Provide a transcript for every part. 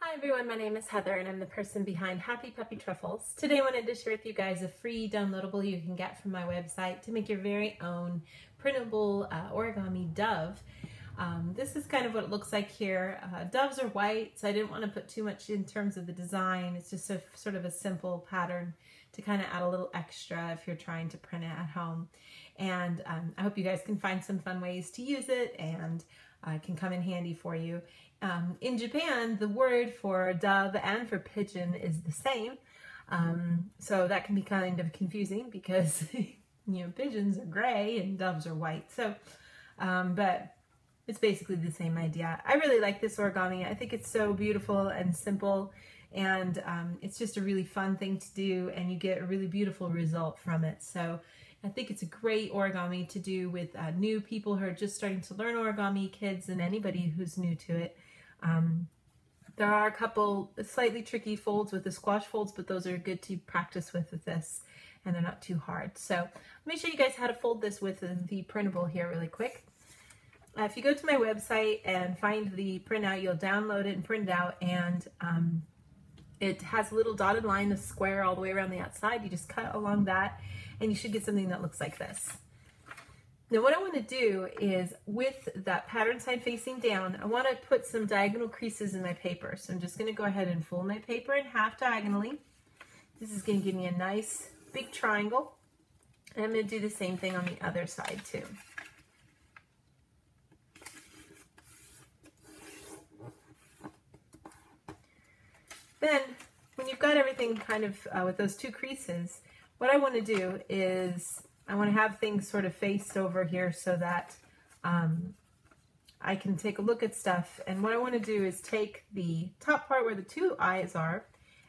Hi everyone, my name is Heather and I'm the person behind Happy Puppy Truffles. Today I wanted to share with you guys a free downloadable you can get from my website to make your very own printable origami dove. This is kind of what it looks like here. Doves are white, so I didn't want to put too much in terms of the design. It's just a sort of a simple pattern to kind of add a little extra if you're trying to print it at home. And I hope you guys can find some fun ways to use it and can come in handy for you. In Japan, the word for dove and for pigeon is the same, so that can be kind of confusing because pigeons are gray and doves are white. So, but it's basically the same idea. I really like this origami. I think it's so beautiful and simple, and it's just a really fun thing to do, and you get a really beautiful result from it. So I think it's a great origami to do with new people who are just starting to learn origami, kids, and anybody who's new to it. There are a couple slightly tricky folds with the squash folds, but those are good to practice with this, and they're not too hard. So let me show you guys how to fold this with the printable here really quick. If you go to my website and find the printout, you'll download it and print it out, and it has a little dotted line, a square all the way around the outside. You just cut along that, and you should get something that looks like this. Now what I want to do is, with that pattern side facing down, I want to put some diagonal creases in my paper. So I'm just going to go ahead and fold my paper in half diagonally. This is going to give me a nice big triangle. And I'm going to do the same thing on the other side too. Then, when you've got everything kind of with those two creases, what I want to do is I want to have things sort of faced over here so that I can take a look at stuff. And what I want to do is take the top part where the two eyes are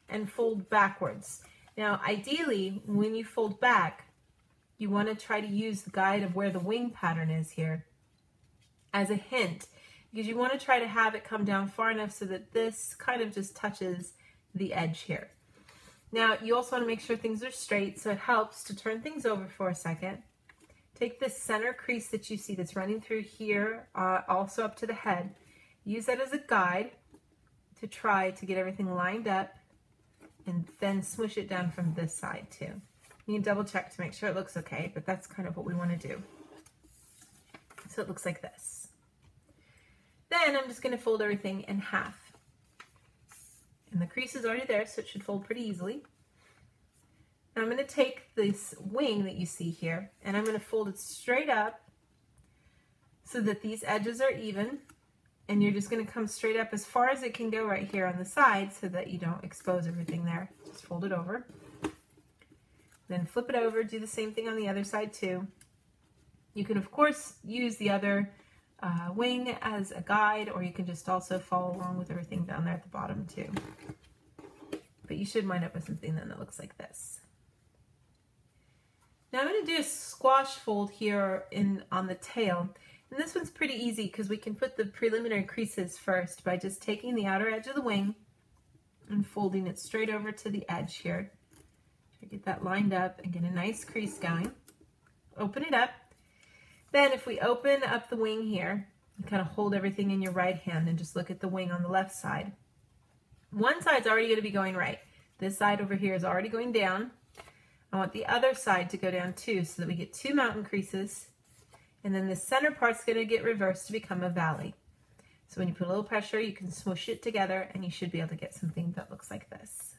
and fold backwards. Now, ideally, when you fold back, you want to try to use the guide of where the wing pattern is here as a hint, because you want to try to have it come down far enough so that this kind of just touches the edge here. Now, you also want to make sure things are straight, so it helps to turn things over for a second. Take this center crease that you see that's running through here, also up to the head. Use that as a guide to try to get everything lined up, and then smush it down from this side too. You can double check to make sure it looks okay, but that's kind of what we want to do. So it looks like this. Then I'm just going to fold everything in half. And the crease is already there, so it should fold pretty easily. And I'm going to take this wing that you see here, and I'm going to fold it straight up so that these edges are even, and you're just going to come straight up as far as it can go right here on the side so that you don't expose everything there. Just fold it over. Then flip it over, do the same thing on the other side too. You can, of course, use the other wing as a guide, or you can just also follow along with everything down there at the bottom too. But you should wind up with something then that looks like this. Now I'm going to do a squash fold here on the tail, and this one's pretty easy because we can put the preliminary creases first by just taking the outer edge of the wing and folding it straight over to the edge here. Try to get that lined up and get a nice crease going. Open it up. Then if we open up the wing here, you kind of hold everything in your right hand and just look at the wing on the left side. One side's already going to be going right. This side over here is already going down. I want the other side to go down too, so that we get two mountain creases. And then the center part's going to get reversed to become a valley. So when you put a little pressure, you can smoosh it together and you should be able to get something that looks like this.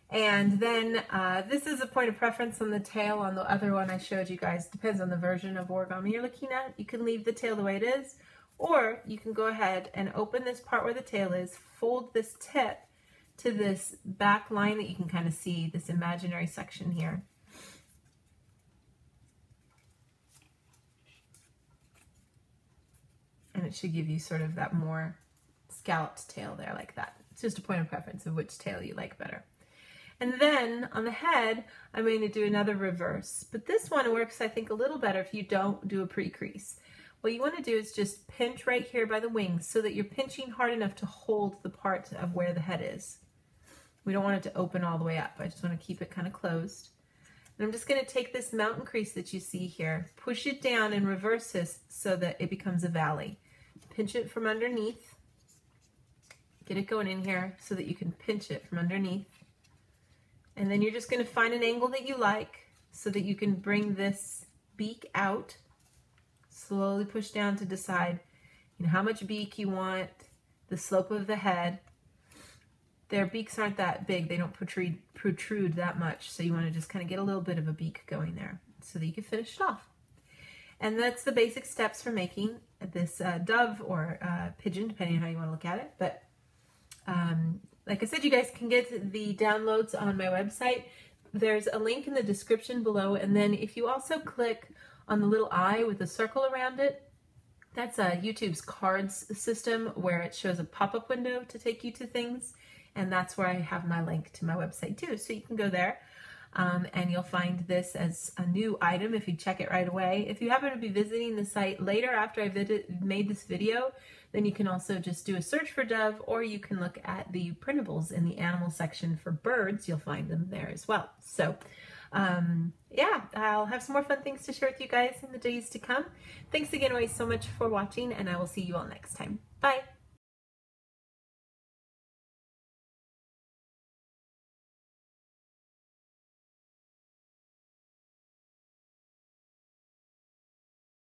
And then this is a point of preference on the tail. On the other one I showed you guys, depends on the version of origami you're looking at. You can leave the tail the way it is, or you can go ahead and open this part where the tail is, fold this tip to this back line that you can kind of see, this imaginary section here. And it should give you sort of that more scalloped tail there like that. It's just a point of preference of which tail you like better. And then on the head, I'm going to do another reverse. But this one works, I think, a little better if you don't do a pre-crease. What you want to do is just pinch right here by the wings so that you're pinching hard enough to hold the part of where the head is. We don't want it to open all the way up. I just want to keep it kind of closed. And I'm just going to take this mountain crease that you see here, push it down and reverse this so that it becomes a valley. Pinch it from underneath Get it going in here so that you can pinch it from underneath. And then you're just going to find an angle that you like so that you can bring this beak out. Slowly push down to decide, you know, how much beak you want, the slope of the head. Their beaks aren't that big, they don't protrude that much, so you want to just kind of get a little bit of a beak going there so that you can finish it off. And that's the basic steps for making this dove or pigeon, depending on how you want to look at it. But like I said, you guys can get the downloads on my website. There's a link in the description below, and then if you also click on the little eye with a circle around it, that's YouTube's cards system where it shows a pop-up window to take you to things, and that's where I have my link to my website too. So you can go there and you'll find this as a new item if you check it right away. If you happen to be visiting the site later after I made this video, then you can also just do a search for dove, or you can look at the printables in the animal section for birds. You'll find them there as well. So yeah, I'll have some more fun things to share with you guys in the days to come. Thanks again always so much for watching, and I will see you all next time. Bye.